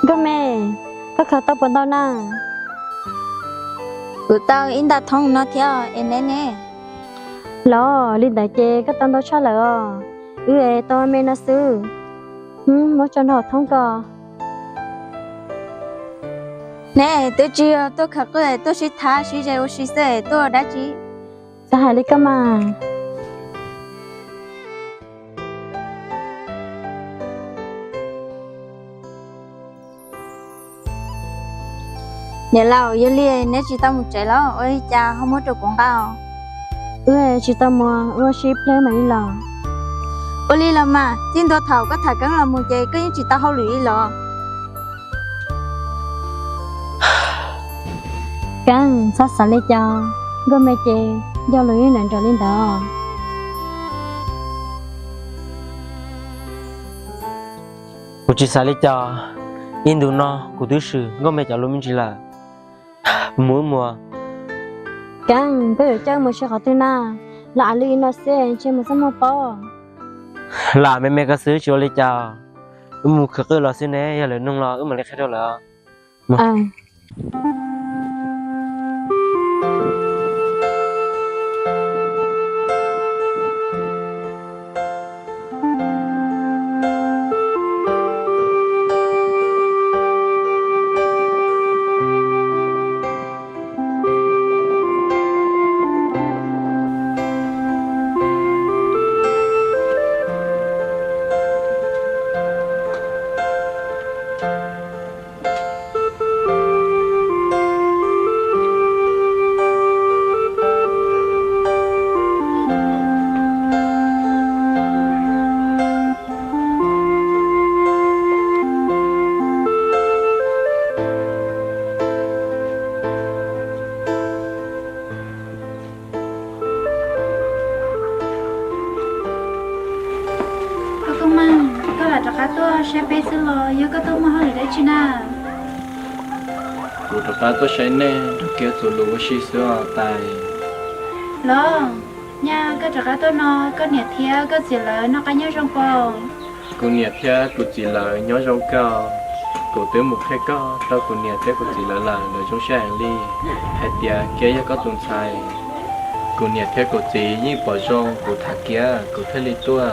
Cơ mẹ, các khẩu tao bận tao na. Của tao in đã thông nó theo em nè nè. Lo, linh đại chê các tao trả lời. Tao mẹ nó sư. Mỗi chân họ thông cò. Nè, tôi chưa, tôi khắc rồi, tôi sẽ thả, sẽ dạy, sẽ sẽ, tôi đã chỉ. Sao hại lý cơ mà. Nè lão, yêu liền, nè chỉ tao một trái lo, ôi cha, không có được quảng cáo. Chỉ tao mua, ship lên mà đi lò. Ôi li là mà, tin tôi thảo có thả cắn là một trái, cái chỉ tao không lụy lo. Căng, sát xả lấy cho. Cơ mẹ chê, do lưỡi nạn trở lên đó. Cô chỉ xài lấy cho in đồ nó của tứ sự ngô mẹ cháu luôn mình chỉ là mỗi mùa Căng, bây giờ chơi một số khó tư na. Lạ lì nó sẽ trên một sân mô bò. là mẹ cái xứ cho lấy cho một khởi cơ là xứ này giờ lại nông lo mà lấy khách đâu là sẽ bé xí lo, yêu có tôi mà hỏi đấy chứ na. Cụ thật ra tôi sẽ nè, được kia tụi lũ xí xưa tại. Lo, nha, cái thật ra tôi nó, có nhiệt thia, có gì là nó có nhớ trong phòng. Cụ nhiệt thia, cụ chỉ là nhớ rau cao. Cụ tới một khai cao, tao cụ nhiệt thia, cụ chỉ là lời trong xe hành ly. Hai tia kia có tuần xài. Cụ nhiệt thia, cụ chỉ như bỏ rong, cụ thả kia, cụ thấy lý tua.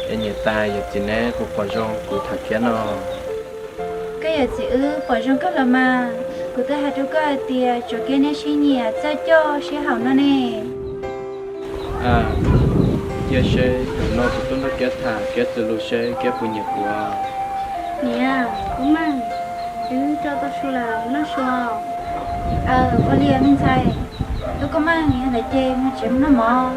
Em nhiệt tài, giờ chỉ nè, cụ bỏ rong, cụ thả kia nó. Cái giờ chị bỏ trong các là mà. Cụ tới hai đứa cái tia, chỗ kia nè xí nhiệt, ra cho, xí hỏng nó nè. Kia xe, tụi nó tụi nó kia thả, kia từ lũ xe, kia phụ nhiệt của. Nè, cũng mang. Cho tôi xu là nó xu. Có lia mình xài. Tôi có mang nè, để chê, mà chém nó mò.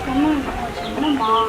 Có mang, chém nó mò.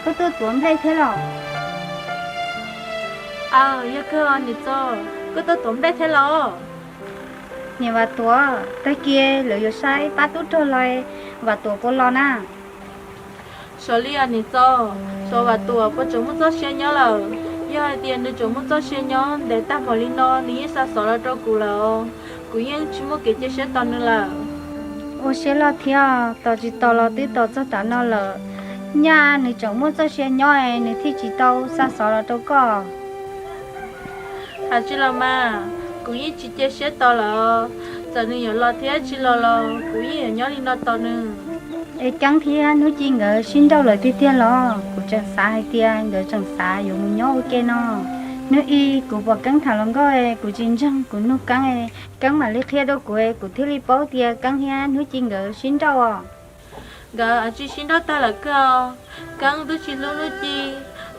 Và tôi tuấn đây thế nào? Yêu cơ anh đi cho. Tôi tốn đây thế lo. Nè và tới kia lỡ yêu sai, ba tốt cho lại và cô lo na. Số li anh đi cho. Số và có chúng muốn cho xe nhớ là. Yêu hai tiền được chúng muốn cho xe nhớ để ta vào linh đó. Ní sao số là cho cụ là. Cụ yên chúng muốn kể chế xe tao nữa là. Ô xe lo theo, tao chỉ tao lo tí tao cho tao nó là. Nhà này chẳng muốn cho xe nhỏ này thì chỉ tao xa xó là đâu có. Hả chứ là mà, cũng như chị chế xe tao là. Giờ này lo thế chỉ là cũng như nhớ đi nó tao nữa. Ê chẳng thì nó chỉ ngờ xin đâu lời tí tiền lo. Cũng chẳng xa hay tiền, ngờ chẳng xa dùng một nhau ok nó. nếu y của bỏ cắn thảo lòng coi của chính trang của nó cắn mà lấy kia đâu của của thiết lý bảo thì cắn hia nó chỉ ngờ xin đâu à gà chỉ xin đó ta là cơ cắn tôi chỉ luôn nó chi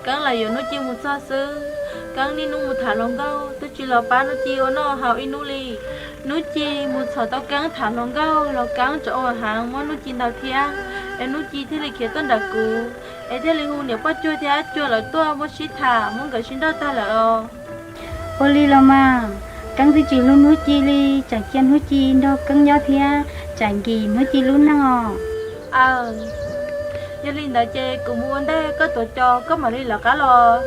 cắn là giờ nó chi một sao sư cắn đi nung một thả lòng gao tôi chỉ là ba nó chi ở nó hào in nuli nó chi một sao tao cắn thả lòng gao là cắn chỗ ở hàng món nó chi đào thia em nó chi thế là kia tên đặc cú em thế là hôn nếu bắt chua thì chua là tôi muốn xí thả muốn cái xin đó ta là ô li lo mà cắn thì chỉ luôn nó chi li chẳng chân nó chi đâu cắn nhau thia chẳng gì nó chi luôn nào gia đình đã chơi cùng muốn đây có tổ cho có mà đi là cá lò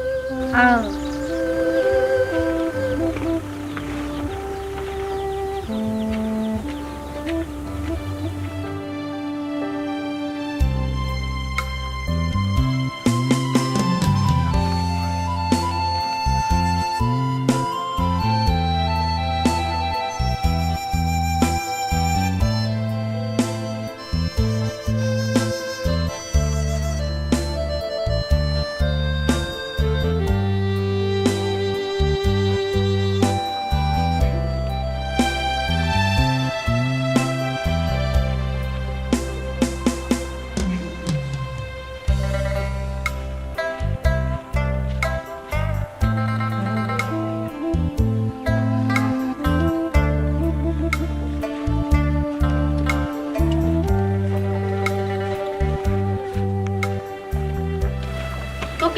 ok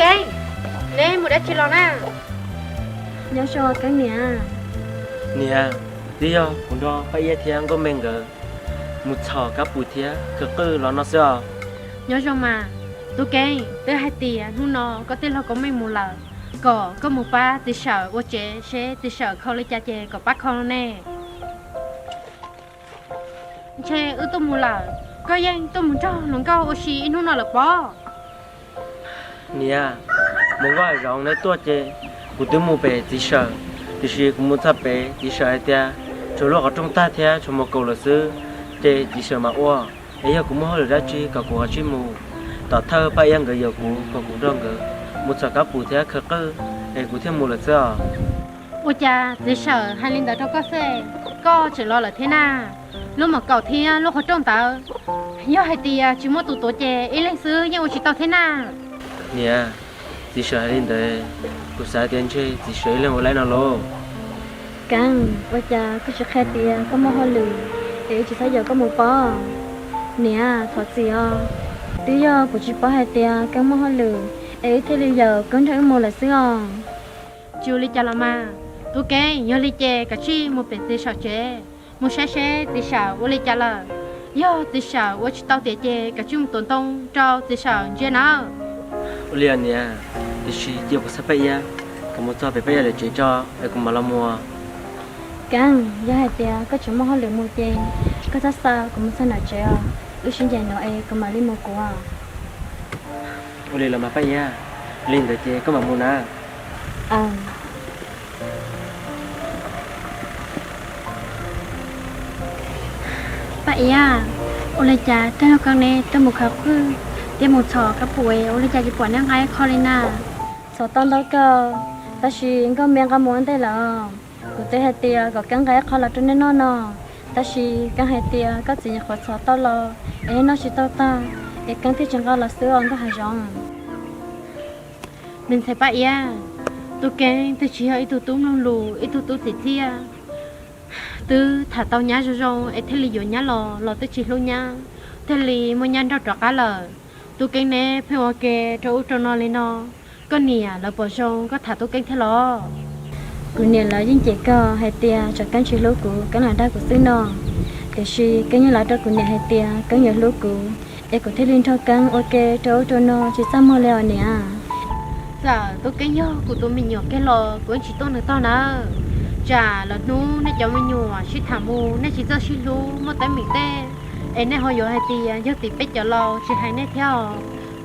nè một đã chỉ lo na nhớ cho cái nè nè đi yo cũng đó phải ye thiang có mình gỡ một thọ các bụi thía cứ lo nó sao nhớ cho mà tôi kêu tới hai tiền nu nó có tên là có mình một lần có một ba thì sợ ô chế sẽ thì sợ không lấy cha chế có bác không nè chế tôi một lần có anh tôi muốn cho nó câu ô xí nu nó là bó nè muốn gọi rong lấy tua chế của tôi mua về thì sợ thì cũng muốn thắp về thì sợ tia chỗ lo ở trong ta thía cho một câu là sư chế thì sợ mà ô ấy cũng muốn ra chi cả của chi mù tao thơ phải ăn cái giờ cũng rong cái một số các bụi thía khờ cơ ấy cũng thêm một là sao ô cha thì sợ hai linh đó đâu có xe có chỉ lo là thế nào lúc mà cầu thía lúc họ trong tao do hai tia chỉ muốn tụ tổ chế ý lên sư nhưng mà chỉ tao thế nào nè thì sợ lên đấy cũng sợ tiền chơi thì sợ lên một lại nào lo căng bây giờ có chỉ khai tiền có mua hoa lử để chỉ thấy giờ có một bó nè thật gì à tí giờ của chị bó hai tiền căng mua hoa lử ấy thế bây giờ cấn thấy một là xưa chú li cha mà tôi kêu nhớ li chè cả chi một bên tê sào chè một xe tê sào ô li cha là yo tê sào ô chỉ tao tê chè cả chi một tuần tông trao tê sào chè nào liền nè thì chỉ có sắp bây giờ cũng một cho bây giờ để chơi cho để cùng mà lo mua căng giờ hai tiền có chỉ mua hoa lử một tiền có rất sao cũng muốn sao nào chơi à ước xin dành nó ấy cũng mà đi mua của liền là mà bây giờ liền để chơi có mà mua nè vậy à ô lê cha tên học con này tên một khảo cứ tên một sọ các buổi ô lê cha chỉ quản năng hai kho lên à sọ tao đó cơ ta chỉ có miếng có muốn thế là cụ thể hai tia có cắn gái kho là trên nó nọ ta chỉ cắn hai tia có gì khó sọ tao lo ấy nó chỉ tao ta ấy cắn thì chẳng có là sữa ăn có hai rong mình thấy vậy à tôi kêu tôi chỉ hơi tôi tung nông lù ít tôi tỉ thia từ thả tàu nhá rồi ấy thế li dụ nhá lò tôi chỉ luôn nhá thế li mua nhá đâu trọc cá lờ tôi kêu nè phải ok cho nó lên nó có nè là bỏ xong có thả tôi kêu thế lo cụ nè là những chị cơ hai tia cho cắn chỉ lúa cụ cắn là đa của xứ nọ cái gì cái như là đó cụ nè hai tia cắn nhiều lúa cụ ấy cụ thế lên cho cắn ok cho nó chỉ sao mua leo nè giờ tôi kêu nhớ của tôi mình nhỏ cái lò của chị tôi nữa to nữa chả là nu nè cháu mình nhỏ chỉ thả mù nè chỉ cho chỉ lú một tay mình tê ấy nè hồi giờ hai tia giờ thì biết cho lo chỉ hai nè theo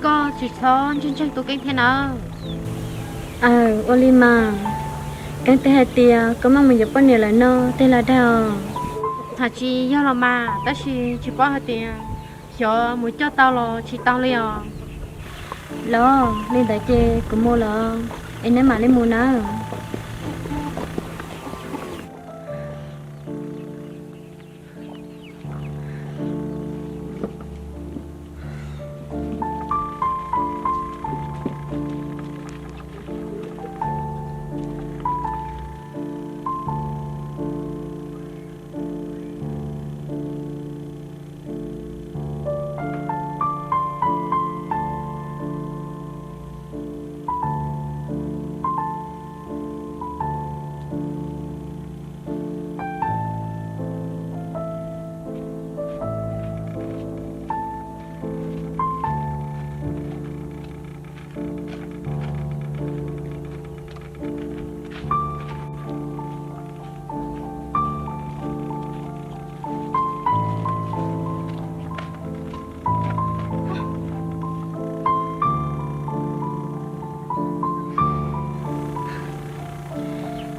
có chỉ son trên tôi kêu thế nào Olima cái thế hai tia có mong mình giúp bao nhiêu là nó tên là đâu thà chi do là mà ta chỉ bao hai tia cho muốn cho tao lo chỉ tao liền lo lên đại chê cũng mua là em nên mà lên mua nữa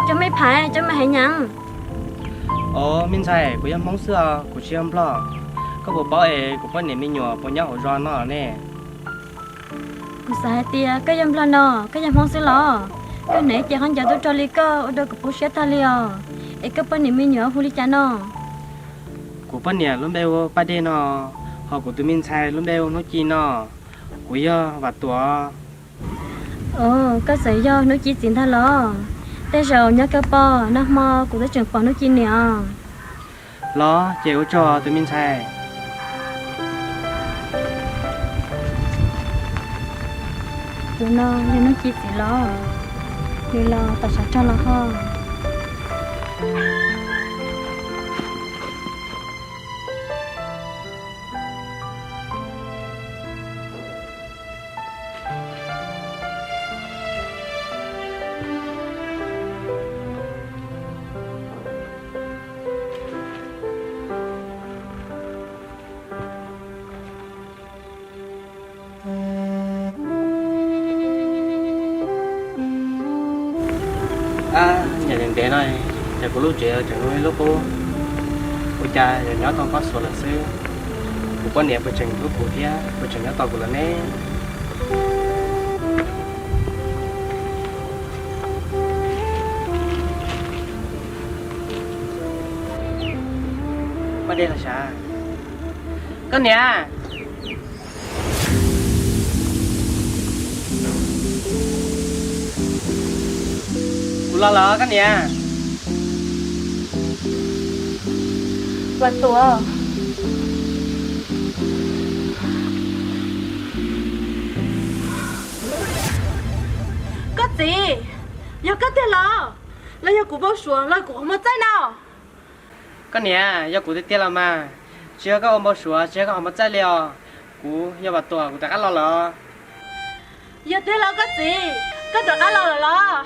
cho mấy phải cho mày hãy nhắn mình sai của em mong xưa của chị em lo có bộ bảo ấy của bọn này mình nhỏ bọn nhau ở nó nè cô sai tia cái dâm lo nọ cái dâm không xí lo cái này chỉ hắn giờ tôi cho lý cơ ở đâu có bố sẽ ta liò ấy cái bên này mình nhớ huli cha nọ của bọn này luôn bèo ba đê nó họ của tụi mình sai luôn bèo nó chi nó của yo và tua cái sợi do nó chỉ xin tha lo bây giờ nhớ cái bò nó mò cũng đã trường phó nó chi nè lo chịu cho tụi mình sai tụi nó chỉ xí lo đi lo tao sẽ cho lo ho nhà đèn đèn này nhà của lúc trẻ chẳng nuôi lúc cô cha nhà nhỏ tao có sổ là xưa của con nhà vợ chồng lúc của thia vợ chồng nhỏ tao của là nè qua đây là sao con nhà lo cái nhà và tua cái gì giờ cái thế lo là giờ của bao xuống là của không có trái nào cái nhà giờ của tiết là mà chưa có ông bao sủa chưa có ông bao trái liao của giờ bà tua của ta cái lo giờ thế là cái gì cái đó cái lo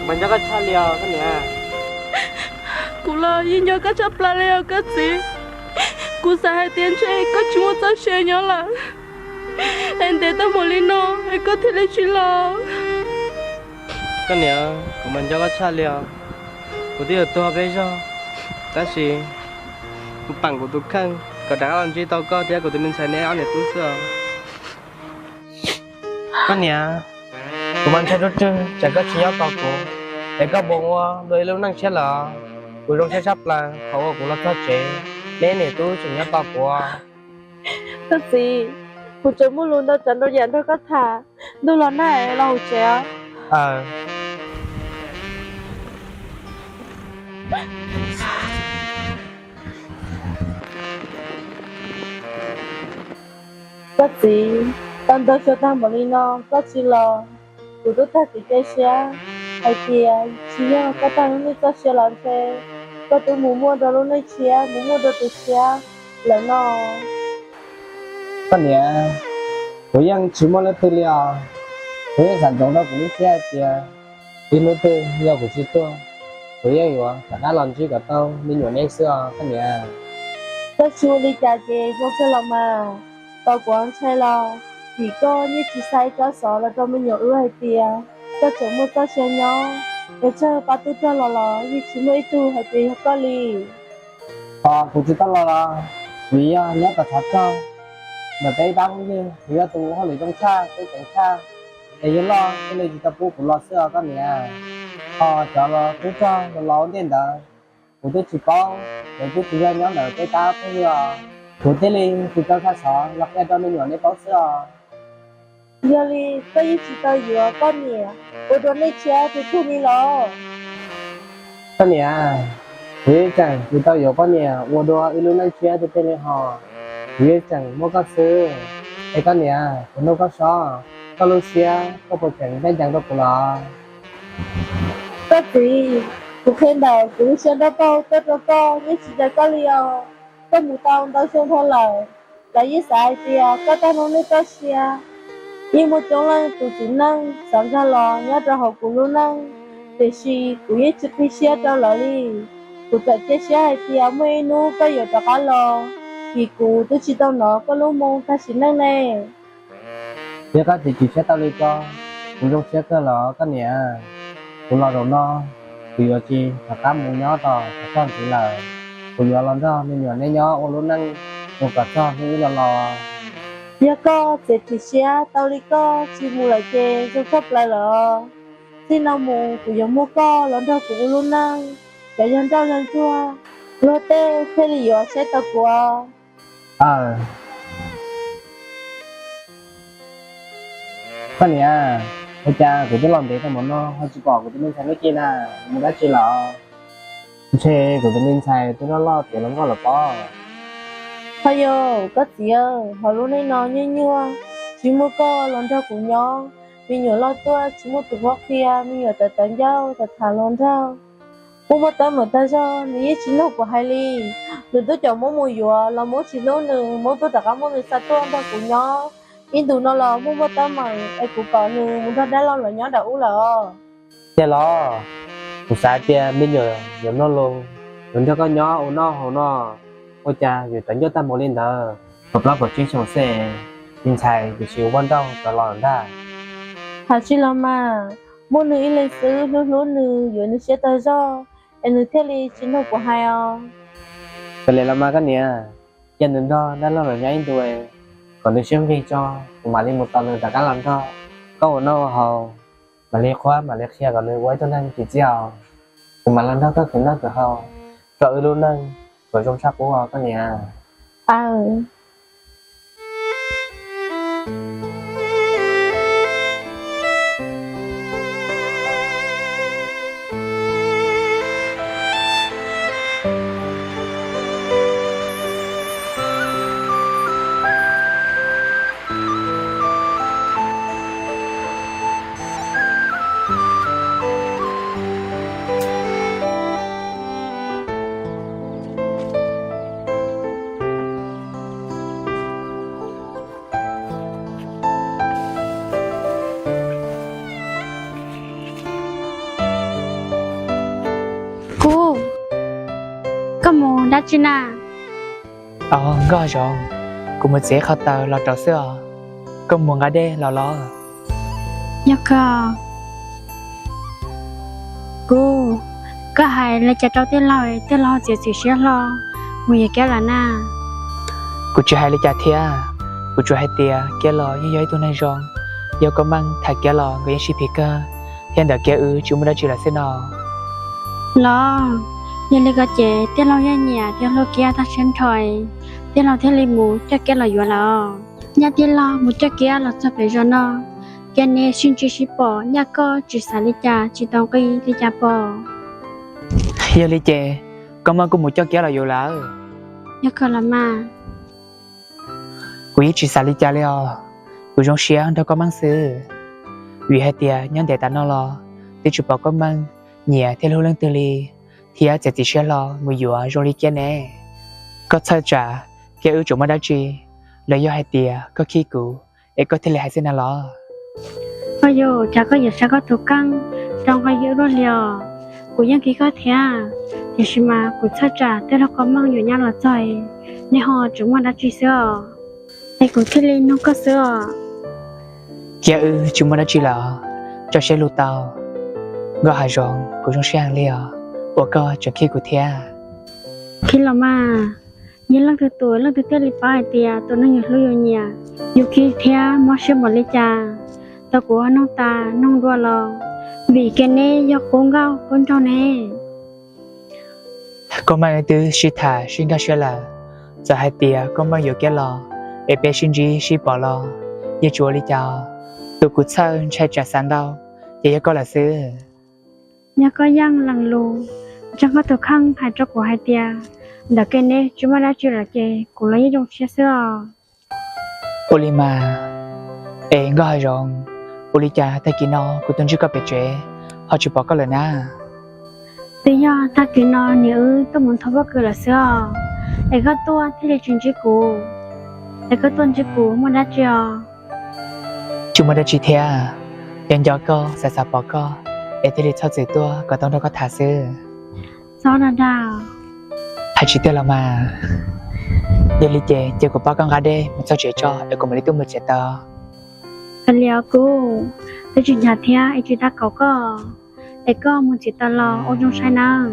mình nhớ cái cha liao cái nhà cú lo yên nhớ cái chấp là leo cái gì cú sai hai tiền chơi cái chúa ta chơi nhớ là em để tao một ly nó em có thể lấy chuyện lo cái nhà của mình nhớ cái cha liao của tôi tua bây giờ ta chỉ bằng của tôi khăn có đã làm gì tao có thì của tụi mình xài nè áo này tôi sợ cái nhà của mình chơi rất chơi chẳng có chuyện tao của để các bộ đôi lâu năng chết là của trong xe sắp là họ của nó thoát chế nên này tôi chỉ nhớ tao của cái gì cú chơi mua luôn đâu chẳng đâu dán đâu có thả đâu là này là hồ chế cái gì tao đâu cho tao một ly nó cái gì lo cú tôi ta chỉ chơi xe hay kia chỉ nhớ cái tao nó cho xe làm thế cái tôi mua đồ luôn này xe mua đồ từ xe là nó cái nhà của yang chỉ muốn là tư liệu của yang sản phẩm đó cũng xe thì đi mua từ giờ của chị tôi của yang rồi cả đã làm gì cả tao mình nhổn em xưa cái nhà cái chú đi trả gì không phải là mà tao quán sai lo chỉ có như chỉ sai cho sợ là cho mình nhớ ưu hay tiền cho chúng mua cho xe nhau để cho ba tôi cho là như chỉ mới tu hay tiền có li của chị tao là vì nhớ cả thật cho mà cái đắng như thì tụ họ lấy trong xa cái cảnh xa để yên lo cái này chỉ tập của lo xưa các mẹ cho lo cứ cho lo đến đó của tôi chỉ có để tôi chỉ là nhớ ở cái ta bây giờ của thế này thì tôi phải sợ lọc ra cho nên nhỏ này có xưa giờ đi cái chỉ tao vừa con nhỉ ô tô này chia thì thu đi lo các mẹ vì chẳng thì tao hiểu con nhỉ ô tô ilu này chia thì tên họ vì chẳng mua các thứ cái con nhỉ của nó có sao có lúc chia có một chuyện cái chẳng đâu của nó cái gì cũng khen đầu cũng xem đó câu tết đó câu như chỉ là cái liều cái mù tao xem thôi lời tại vì sai thì có tao nó mới có xia nhưng một chỗ là tụi chị năng sẵn ra lò nhớ ra học của luôn năng để xì cũng như chụp đi xia cho lời đi của tại chế xia hay thì mới nu có nhiều cho cá lò thì cụ tôi chỉ tao nó có lúc mong ta xin năng này nếu các chị sẽ tao đi cho cũng trong xe cơ là các nhỉ cũng lo rồi nó thì ở chi là cá muốn nhớ to con chỉ là cũng lo lần đó nên nhỏ nên nhớ ô luôn năng một cả cho nên là lo giờ có sẽ thì xia tao đi có chỉ mua lại chè cho khóc lại lọ xin nào mù của giống mua co lần đó cũng luôn năng để dân tao dân chua lô tê thế thì giờ sẽ tao của các nhỉ bây giờ của tôi làm để cho nó hơi chỉ bỏ của tôi mình xài cái kia nè mình đã chỉ là xe của tôi mình xài tôi nó lo tiền lắm có là có thôi yo có gì họ luôn này nó như chỉ mua co lần đó cũng nhau mình nhớ lo tôi chỉ mua tụi bóc kia mình nhớ tới tận giao tới thả lần đó mua một tay cho nếu chỉ lúc của hai ly đừng tôi chọn mua mùi dừa là mua chỉ lúc nữa mua tôi tất cả mua người sát tôi đó cũng nhau in tụi nó là mua một tay mà ai cũng có nữa muốn thật đã lo là nhớ đậu là thế lo của sai kia mình nhớ nhớ nó luôn đừng cho có nhỏ ô nó hồ nó ôi cha giờ tận cho ta một lên đó hợp tác của chuyên sổ xe mình xài thì chịu quan đâu cả lò ra hả chỉ là mà mua nữ lấy xứ lúc nữ dưới nữ sẽ tới do em nữ thế li chính là của hai cái này là mà cái này gia đình đó đã lo rồi nhảy tuổi còn được xem vi cho mà lên một tuần rồi cả làm cho có nó hồ mà lấy khóa mà lấy xe còn lấy quay cho nên chỉ chiều mà làm đó có khiến nó từ hồ rồi luôn nên rồi trong sắc của cái này cô có mù đã chưa na gọi rồi cũng một sẽ khó tờ là trò xưa cũng muốn ở đây là lo nhớ cô có hay là cha cháu tên lo chỉ xíu lo người kia là na cô chưa hay lấy trả thia cô chưa hay tia kia lo như vậy tôi này rồi giờ có mang thà kia lo người chỉ biết cơ hiện tại kia chúng mình đã chỉ là thế nào lo giờ lấy cái chế tên lo nhà tên lo kia ta xem thôi tên lo tên li mù chắc kia là vừa lo nhà tên lo một chắc kia là sắp phải rồi nó cái này xin chỉ bỏ nhà có chỉ xài lấy cha chỉ tao cái lấy cha bỏ giờ lấy chè có mang cũng một cho kia là vừa là nhà có là mà cô chỉ xài lấy cha liền cô trong xe đâu có mang sư vì hai tia nhân để ta nó lo thì chụp bảo có mang nhẹ theo lâu lần từ li thì á chỉ sẽ lo người vừa rồi đi kia nè có thay trả cái chúng mà đã chi là do hai tia có khi cũ để có thể là hai xin lo bây giờ cha có giờ sao có thủ căng trong cái giờ đó liều của những cái có thế thì xem mà của thay trả tức là có mang nhiều nhau là trời nên họ chúng mà đã chi sửa để của cái lên nó có sửa kia chúng mà đã chi là cho xe lụt tàu gọi hai rong của trong xe hàng liều của co trước khi của thia khi là mà nhớ lần thứ tư li phải tia tôi nó nhớ lưu nhà dù khi theo mua xe bỏ lấy cha tao của nông ta nông đua lò vì cái này do con gạo con trâu này con mang từ sĩ thả sinh ra sẽ là giờ hai tia con mang nhiều cái lò để bé sinh gì sĩ bỏ lò giờ chúa đi chào tôi cũng sao chạy trả sáng đâu giờ có là xứ nhà có giang lằng lù chẳng có thực khăn hay cho của hai tia đã cái này chúng ta đã chưa là cái của lấy trong xe xưa Olima ê ngồi rồi Olicha ta kỹ nó của tuần trước có bé trẻ họ chụp bỏ có lời na bây giờ ta kỹ nó nếu tôi muốn thấu bác là xưa để có tôi thì để chuyện chỉ cũ để có tuần chỉ cũ mà đã chưa chúng mà đã chỉ theo nhân gió co sẽ bỏ co để thì cho gì tôi có tao đâu có thả sư sao đã đào hai chỉ tiêu là mà giờ lý chế giờ của ba con gà đê một sao chế cho để cùng mình đi một chế to cái liều cô tôi chuyện nhà thea ai chuyện ta có để có một chế ta lo ô trong sai nào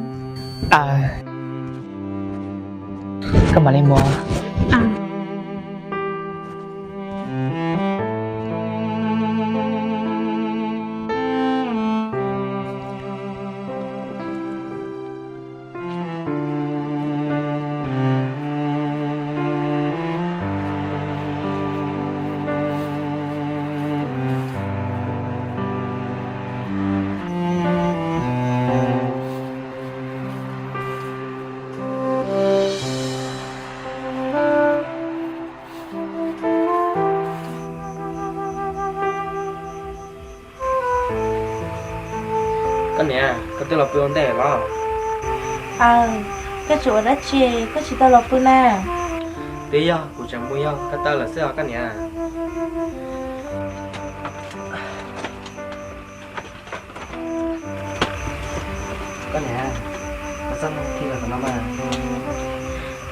à có mà lên mua à cái nè cái tôi là bữa đây đó cái chỗ đã chê cái chỉ tao là bữa na bây giờ cũng chẳng mua nhau cái tao là sẽ cái nè cái nè cái sao khi là nó mà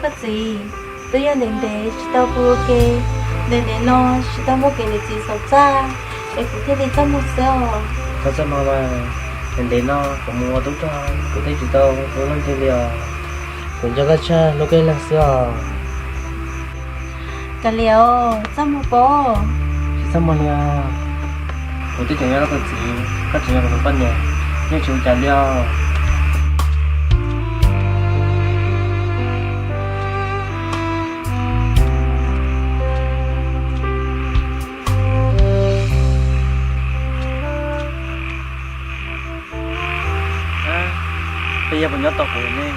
cái gì tôi yên đến để chỉ tao bữa kê đến để nó chỉ tao mua kê để chỉ sầu ra để cũng thế để tao mua sầu cái sao mà đến nó cũng mua đúng cho cũng thấy chị tao cũng làm thế liệu cũng cho cái cha lúc cái là sao cái liều tao mua bò sao mà liệu cũng thấy chẳng nhớ cái gì cái chuyện là cái nhỉ nhưng chúng ta liệu bây giờ mình nhớ tao của nè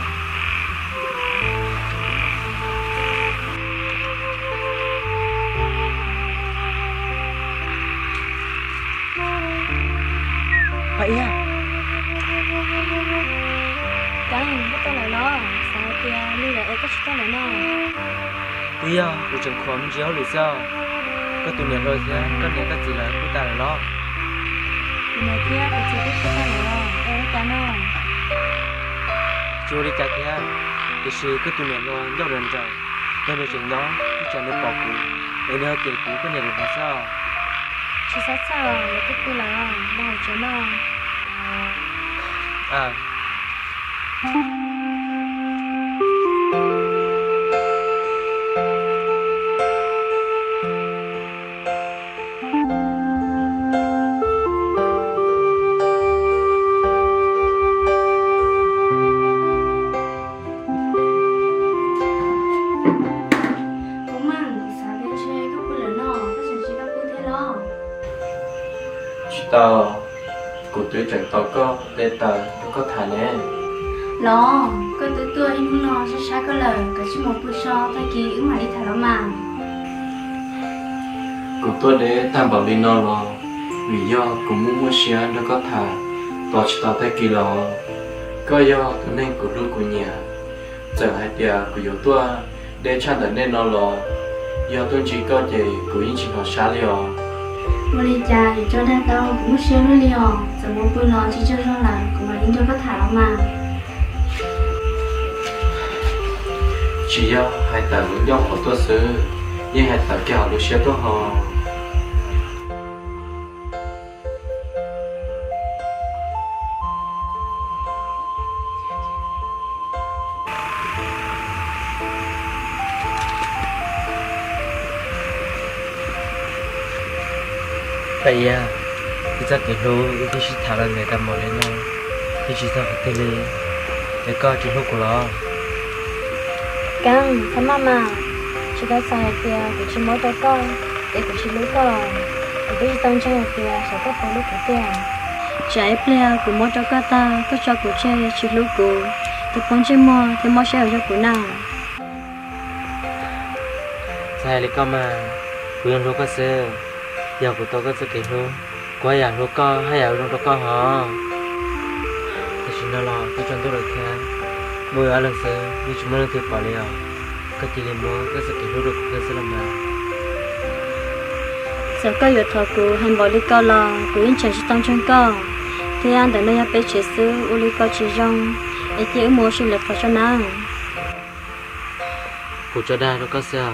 vậy à chẳng có tôi lại lo sao tia đi lại có tôi lại lo bây giờ của trường khoa mình giáo lý sao có tụi này rồi thế có này cái gì là của ta là lo này kia có chỉ biết tôi lại lo em cả nó chú đi chạy thế thì sự cái tụi này lo giáo lần rồi nên là chuyện đó cái chuyện nó bỏ cũ để nó tiền cũ cái này được làm sao chỉ sao sao là cái tôi lại lo bao chỗ nó à tao của tôi chẳng tao có để tao có thả nè lo cái tôi in nó sẽ sai cái lời cái chỉ một bữa sau thay kỳ ứng mà đi thả nó mà của tôi để tao bảo lên nó lo vì do cũng muốn mua xe nó có thả tao chỉ tao thay kỳ lo có do tôi nên của lúc của nhà giờ hai tia của yếu tôi để cha đỡ nên nó lo do tôi chỉ có gì của những chuyện họ xa liều mua đi trà thì cho đa tao cũng muốn siêu nó liều giờ một bữa nó chỉ cho nó là cũng mà đi cho có thả nó mà chỉ do hai tờ muốn do của tôi xứ nhưng hai tờ kia họ được xe tôi họ vậy à thì ra cái lô thì chỉ thả lên để ta mò lên nó thì chỉ thả cái tele để coi chuyện lúc của nó căng thắm mà chỉ có xài tiền của chị mới cho con để của chị lúc con để đi tăng trang tiền sẽ có phần lúc của tiền chạy plea của mỗi cho các ta có cho của chơi chị lúc của thì con chơi mò thì mò sẽ ở cho của nào sai lấy con mà quyền lúc có sơ giờ của tôi có sự kiện luôn qua giờ lúc có hay giờ lúc có hả thì chúng nó lo tôi chọn tôi được thế mỗi lần sơ như chúng nó được bảo liệu cái chỉ liền mua cái sự kiện lúc được cái sự làm nào sợ có việc thọ của hành bỏ đi co lò của những trẻ tăng chân co thì anh đã nói bé trẻ sư u li co chỉ rong để chỉ mua sinh lực cho nó của cho đa nó có sao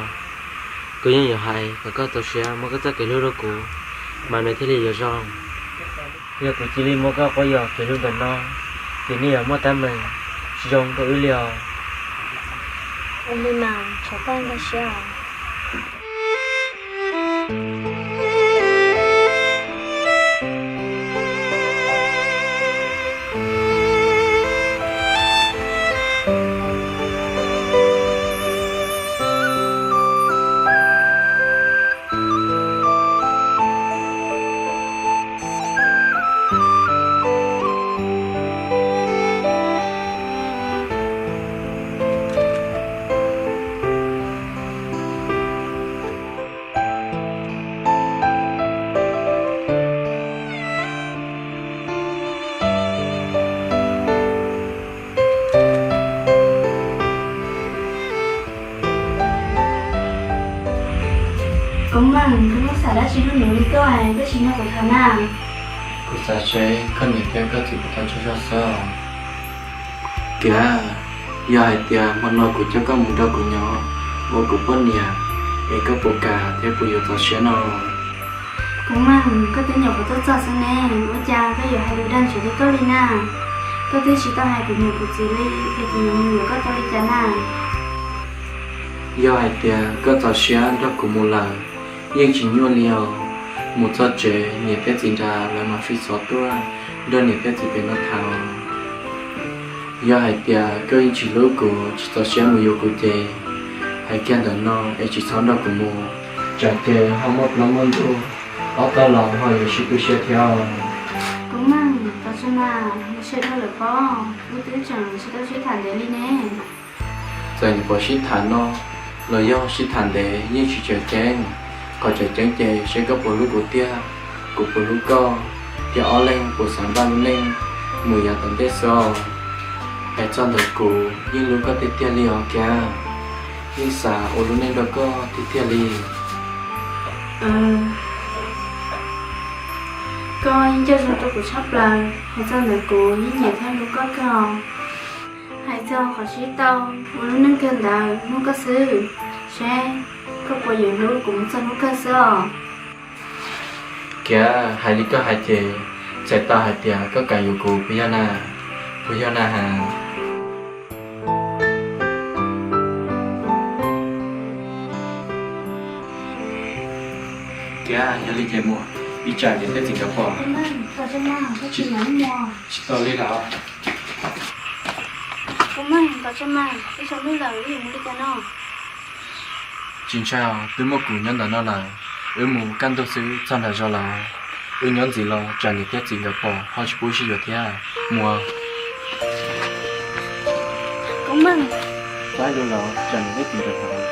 cứ như vậy hay và có tổ xe mua cái cái lúc đó của mà này thế thì giờ rong giờ của chỉ liền mua cái có giờ cái lúc đó nó thì bây giờ mua tám mình rong có ý liệu ông đi mà cháu con có xe cũng có xả đã chỉ được nửa cơ này cái chính là của thằng nào của sa chế con nhẹ theo các thứ của ta cho sao kìa giờ hai tia mà nói của cho các mùng đâu của nhỏ vô của bên nhà để các bộ cả theo của yêu ta sẽ nó cũng có tiếng nhỏ của tôi cho sang nè bố cha cái giờ hai đứa đang chỉ đi có đi na có tiếng chỉ tao hai của nhiều của chị đi thì của nhiều có tao đi chán à giờ hai tia các ta sẽ đó của một lần nhưng chỉ nhuận liều một giờ chế nhiệt tết diễn ra là mà phi số tua đơn nhiệt tết chỉ bên nó thao giờ hai tia cơ chỉ lối của chỉ tao sẽ một yêu của chế hai kia đó nó ấy chỉ sống đó của một chẳng thể không một lắm hơn đâu ở tao lòng hỏi chỉ tôi sẽ theo cũng tao xem là nó sẽ đâu được có bố tiếng chẳng sẽ tao sẽ thẳng để đi nè giờ những bộ shit thản nó lời do shit thản để nhưng chỉ chờ chén còn chờ chén chè sẽ có bộ lúc của tia của bộ lúc co tia ó lên bộ sáng ban lên mùi nhà tận tết so hãy cho được cụ nhưng lúc có tia liều kia nhưng xả ô lúc nên đó có tia li coi cho chúng tôi của sắp là hãy cho được cụ với nhà theo lúc có còn hãy cho họ chỉ tao một lúc nâng cơn đời nó có sư sẽ có qua giờ lúc cũng cho nó có sơ kia hai lý có hai chè sẽ ta hai tia có cả yêu cụ bây giờ na kia nhà lý chè mua đi trả đến tới Singapore tao cho mà có chị nói mua chị tao lấy nào tao cho mà đi trong nước lời đi mua đi cho nó chính sao tôi một cú nhân đó nó là mù căn đồ sứ trong là do là nhân gì lo trả nhiệt tết Singapore họ chỉ bố trí được thế mua cũng trái đồ là trả nhiệt tết Singapore